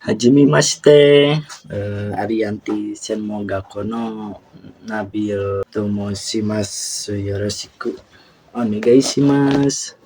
Hajime mashite, Ariyanti Senmogakono no Nabil Tomoshimasu Yoroshiku Onegaishimasu.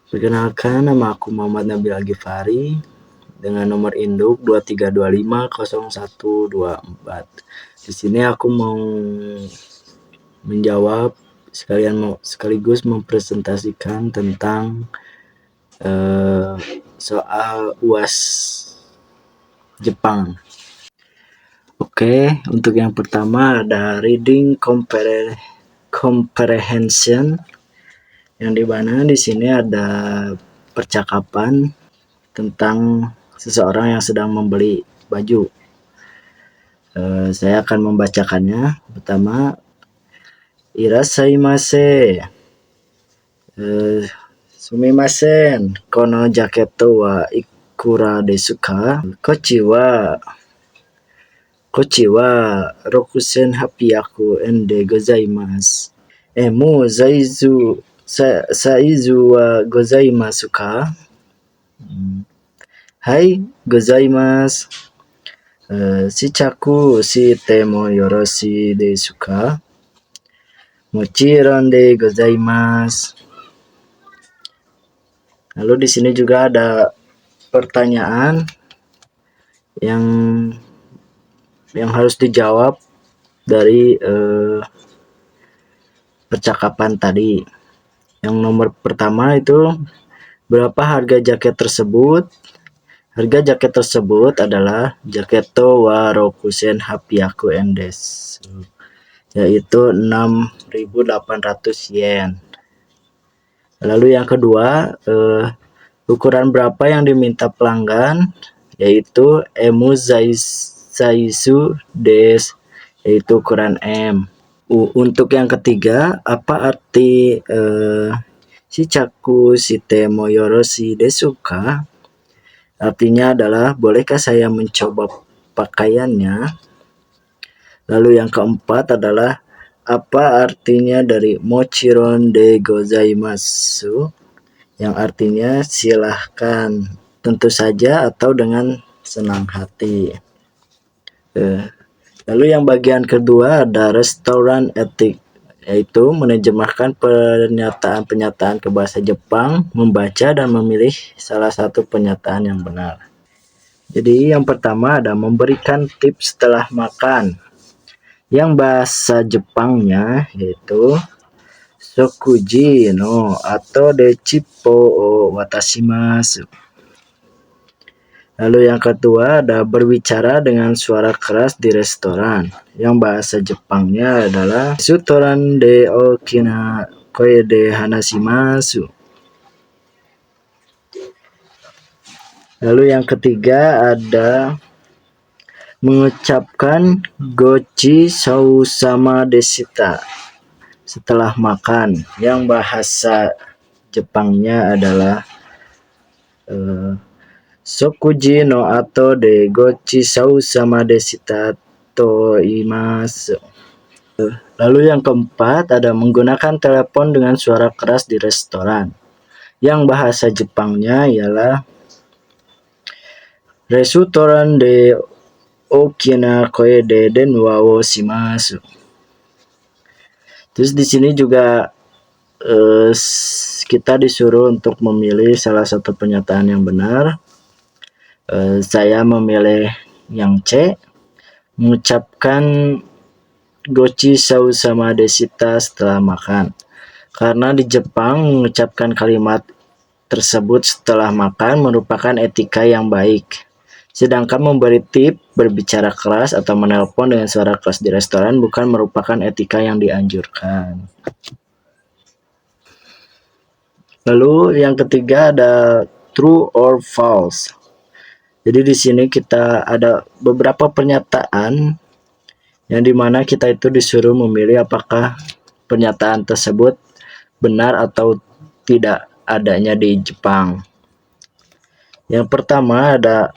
Perkenalkan, nama aku Muhammad Nabil Al-Ghifari dengan nomor induk 23250124. Di sini aku mau menjawab sekaligus mempresentasikan tentang soal UAS Jepang. Oke, untuk yang pertama ada reading comprehension, yang dimana di sini ada percakapan tentang seseorang yang sedang membeli baju. Saya akan membacakannya. Pertama, Irasaimase, sumimasen, kono jaketo wa ikura desu ka? Kochi wa 6800 yen de gozaimasu. Mu saizu wa gozaimasu ka? Hai, gozaimasu. Shichaku shite mo yoroshii desu ka? Mochiron de gozaimasu. Lalu di sini juga ada pertanyaan yang harus dijawab dari percakapan tadi. Yang nomor pertama itu, berapa harga jaket tersebut? Harga jaket tersebut adalah jaketo wa 6800 yen desu, yaitu 6.800 yen. Lalu yang kedua, ukuran berapa yang diminta pelanggan? Yaitu emu saizu desu, yaitu ukuran M. Untuk yang ketiga, apa arti shichaku shite mo yoroshii desu ka? Artinya adalah, bolehkah saya mencoba pakaiannya? Lalu yang keempat adalah, apa artinya dari mochiron de gozaimasu? Yang artinya silahkan, tentu saja, atau dengan senang hati. Lalu yang bagian kedua ada restoran etik, yaitu menerjemahkan pernyataan-pernyataan ke bahasa Jepang, membaca dan memilih salah satu pernyataan yang benar. Jadi yang pertama ada memberikan tips setelah makan. Yang bahasa Jepangnya yaitu sokuji no ato de chippo o watashimasu. Lalu yang kedua ada berbicara dengan suara keras di restoran. Yang bahasa Jepangnya adalah sutoran de okina koe de hanashimasu. Lalu yang ketiga ada mengucapkan gochi sousama deshita setelah makan. Yang bahasa Jepangnya adalah sokuji no ato de gochi sousama deshita to imasu. Lalu yang keempat ada menggunakan telepon dengan suara keras di restoran. Yang bahasa Jepangnya ialah restoran de okina koe de denwa wo shimasu. Terus di sini juga kita disuruh untuk memilih salah satu pernyataan yang benar. Saya memilih yang C, mengucapkan gochi sousama deshita setelah makan. Karena di Jepang mengucapkan kalimat tersebut setelah makan merupakan etika yang baik. Sedangkan memberi tip, berbicara keras, atau menelpon dengan suara keras di restoran bukan merupakan etika yang dianjurkan. Lalu yang ketiga ada true or false. Jadi di sini kita ada beberapa pernyataan yang dimana kita itu disuruh memilih apakah pernyataan tersebut benar atau tidak adanya di Jepang. Yang pertama ada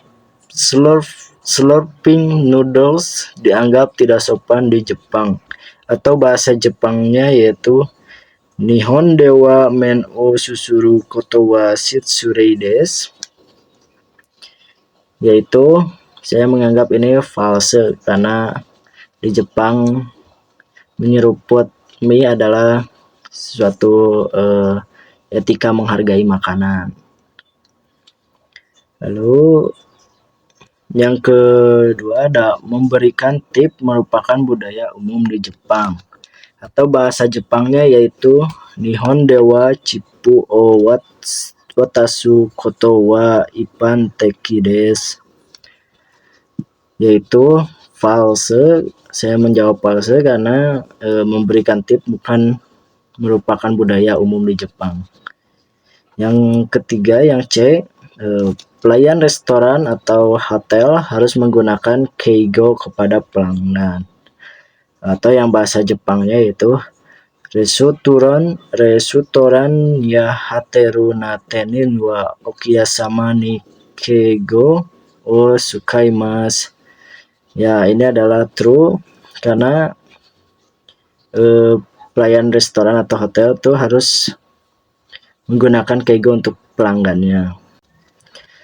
slurping noodles dianggap tidak sopan di Jepang, atau bahasa Jepangnya yaitu Nihon de wa men o susuru koto wa shitsurei desu. yaitu saya menganggap ini false karena di Jepang menyeruput mie adalah suatu etika menghargai makanan. Lalu yang kedua ada memberikan tip merupakan budaya umum di Jepang, atau bahasa Jepangnya yaitu Nihon dewa Chippu o Watasu koto wa Ipan teki desu, yaitu false. Saya menjawab false karena memberikan tip bukan merupakan budaya umum di Jepang. Yang ketiga yang C, pelayan restoran atau hotel harus menggunakan keigo kepada pelanggan, atau yang bahasa Jepangnya yaitu restoran ya hateru natenin wa okiyasama ni keigo o sukaimasu. Ya, ini adalah true karena pelayan restoran atau hotel tuh harus menggunakan keigo untuk pelanggannya.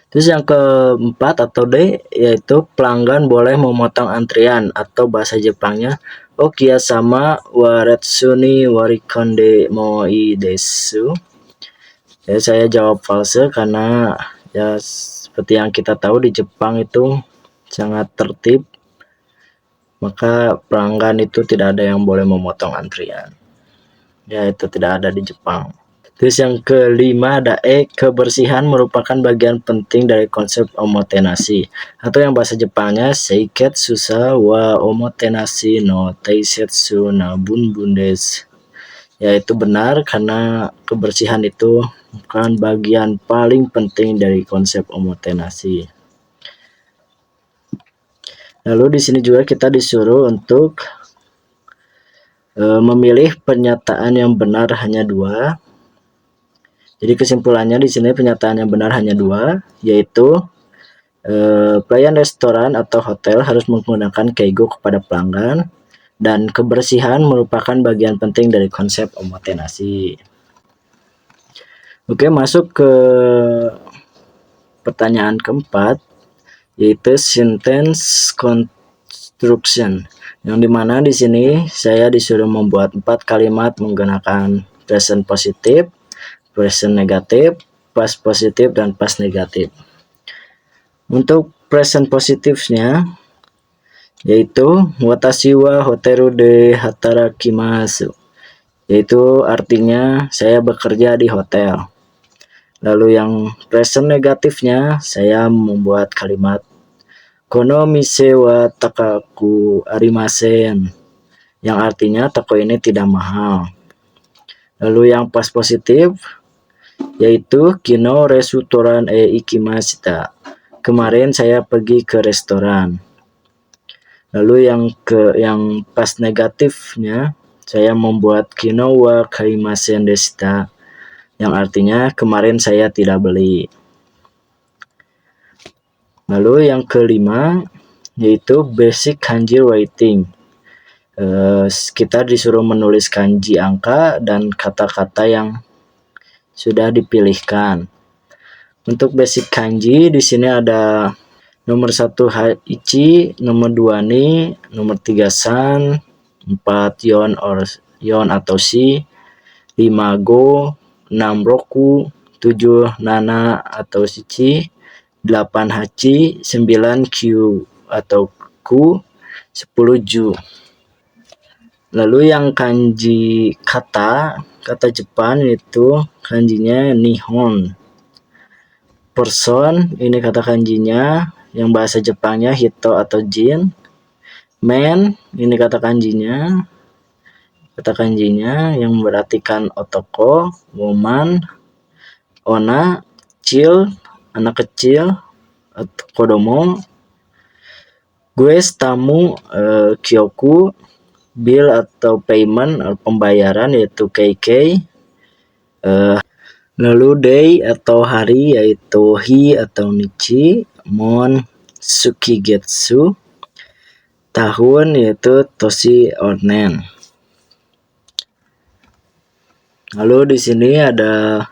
Terus yang keempat atau D, yaitu pelanggan boleh memotong antrian, atau bahasa Jepangnya okiyasama wa retsuni warikonde moi desu. Ya, saya jawab false karena ya seperti yang kita tahu di Jepang itu sangat tertib, maka pelanggan itu tidak ada yang boleh memotong antrian. Ya, itu tidak ada di Jepang. Terus yang kelima ada E, kebersihan merupakan bagian penting dari konsep omotenashi, atau yang bahasa Jepangnya seiketsu wa omotenashi no teisetsu na bunbun desu. Yaitu benar karena kebersihan itu bukan bagian paling penting dari konsep omotenashi. Lalu di sini juga kita disuruh untuk memilih pernyataan yang benar hanya dua. Jadi kesimpulannya di sini pernyataan yang benar hanya dua, yaitu pelayan restoran atau hotel harus menggunakan keigo kepada pelanggan, dan kebersihan merupakan bagian penting dari konsep omotenashi. Oke, masuk ke pertanyaan keempat, yaitu sentence construction, yang dimana di sini saya disuruh membuat 4 kalimat menggunakan present positif, present negatif, past positif, dan past negatif. Untuk present positifnya yaitu watashi wa hoteru de hatarakimasu, yaitu artinya saya bekerja di hotel. Lalu yang present negatifnya saya membuat kalimat kono mise wa takaku arimasen, yang artinya toko ini tidak mahal. Lalu yang past positif yaitu kino restoran ikimashita, kemarin saya pergi ke restoran. Lalu yang past negatifnya saya membuat kino wa kaimasen deshita, yang artinya kemarin saya tidak beli. Lalu yang kelima yaitu basic kanji writing. Kita disuruh menulis kanji angka dan kata-kata yang sudah dipilihkan. Untuk basic kanji di sini ada nomor 1 ichi, nomor 2 ni, nomor 3 san, 4 yon atau shi, 5 go, 6 roku, 7 nana atau shichi, 8 hachi, 9 kyu atau ku, 10 ju. Lalu yang kanji kata Jepang itu kanjinya nihon. Person, ini kata kanjinya, yang bahasa Jepangnya hito atau jin. Man, ini kata kanjinya yang berartikan otoko. Woman, ona, child, anak kecil, atau kodomo. Guest, tamu, kyoku. Bill atau payment atau pembayaran yaitu KK. Lalu day atau hari yaitu hi atau nichi. Mon, sukigetsu. Tahun yaitu toshi onen. Lalu di sini ada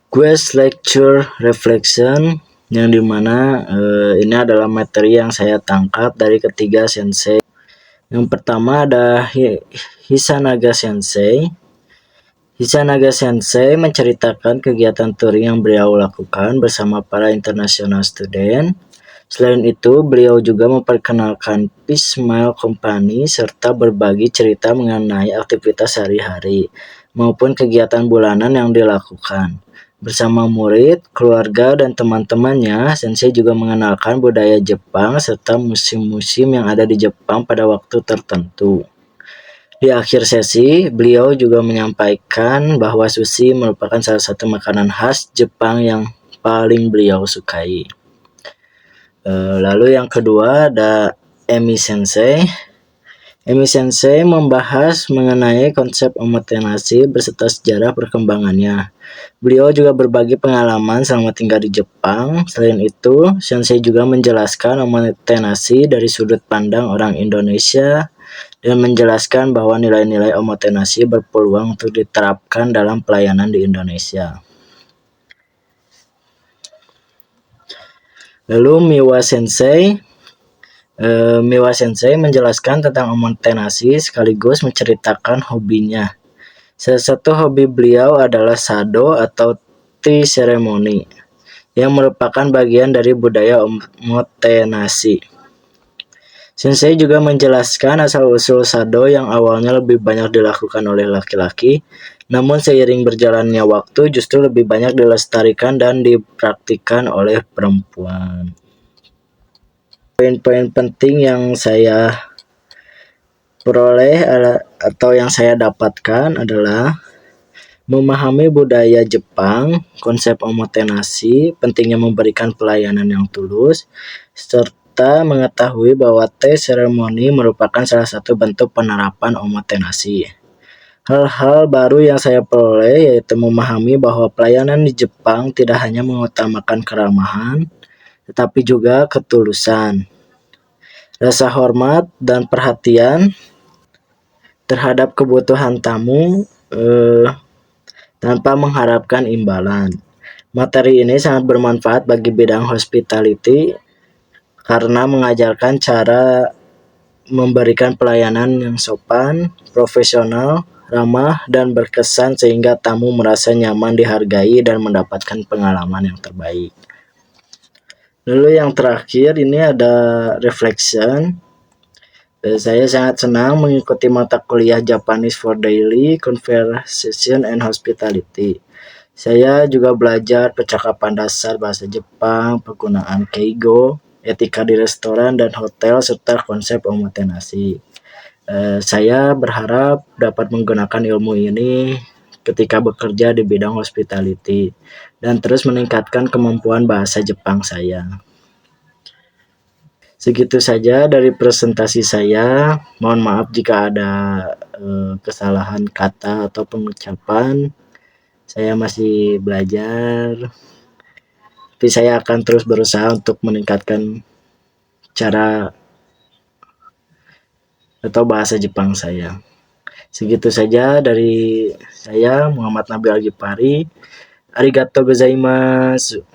quest lecture reflection. yang dimana ini adalah materi yang saya tangkap dari ketiga sensei. Yang pertama ada Hisanaga Sensei. Hisanaga Sensei menceritakan kegiatan touring yang beliau lakukan bersama para international student. Selain itu, beliau juga memperkenalkan Peace Smile Company serta berbagi cerita mengenai aktivitas sehari-hari maupun kegiatan bulanan yang dilakukan. Bersama murid, keluarga, dan teman-temannya, Sensei juga mengenalkan budaya Jepang serta musim-musim yang ada di Jepang pada waktu tertentu. Di akhir sesi, beliau juga menyampaikan bahwa sushi merupakan salah satu makanan khas Jepang yang paling beliau sukai. Lalu yang kedua ada Emi Sensei. Emi Sensei membahas mengenai konsep omotenashi beserta sejarah perkembangannya. Beliau juga berbagi pengalaman selama tinggal di Jepang. Selain itu, Sensei juga menjelaskan omotenashi dari sudut pandang orang Indonesia dan menjelaskan bahwa nilai-nilai omotenashi berpeluang untuk diterapkan dalam pelayanan di Indonesia. Lalu Miwa Sensei menjelaskan tentang omotenashi sekaligus menceritakan hobinya. Salah satu hobi beliau adalah sado atau tea ceremony, yang merupakan bagian dari budaya omotenashi. Sensei juga menjelaskan asal-usul sado yang awalnya lebih banyak dilakukan oleh laki-laki, namun seiring berjalannya waktu justru lebih banyak dilestarikan dan dipraktikkan oleh perempuan. Poin-poin penting yang saya peroleh atau yang saya dapatkan adalah memahami budaya Jepang, konsep omotenashi, pentingnya memberikan pelayanan yang tulus, serta mengetahui bahwa tea ceremony merupakan salah satu bentuk penerapan omotenashi. Hal-hal baru yang saya peroleh yaitu memahami bahwa pelayanan di Jepang tidak hanya mengutamakan keramahan, tetapi juga ketulusan, rasa hormat, dan perhatian terhadap kebutuhan tamu tanpa mengharapkan imbalan. Materi ini sangat bermanfaat bagi bidang hospitality karena mengajarkan cara memberikan pelayanan yang sopan, profesional, ramah, dan berkesan sehingga tamu merasa nyaman, dihargai, dan mendapatkan pengalaman yang terbaik. Lalu yang terakhir ini ada reflection. Saya sangat senang mengikuti mata kuliah Japanese for Daily, Conversation and Hospitality. Saya juga belajar percakapan dasar bahasa Jepang, penggunaan keigo, etika di restoran dan hotel, serta konsep omotenashi. Saya berharap dapat menggunakan ilmu ini ketika bekerja di bidang hospitality dan terus meningkatkan kemampuan bahasa Jepang saya. Segitu saja dari presentasi saya. Mohon maaf jika ada kesalahan kata atau pengucapan. Saya masih belajar, tapi saya akan terus berusaha untuk meningkatkan cara atau bahasa Jepang saya. Segitu saja dari saya, Muhammad Nabil Al-Ghifari. Arigatou gozaimasu.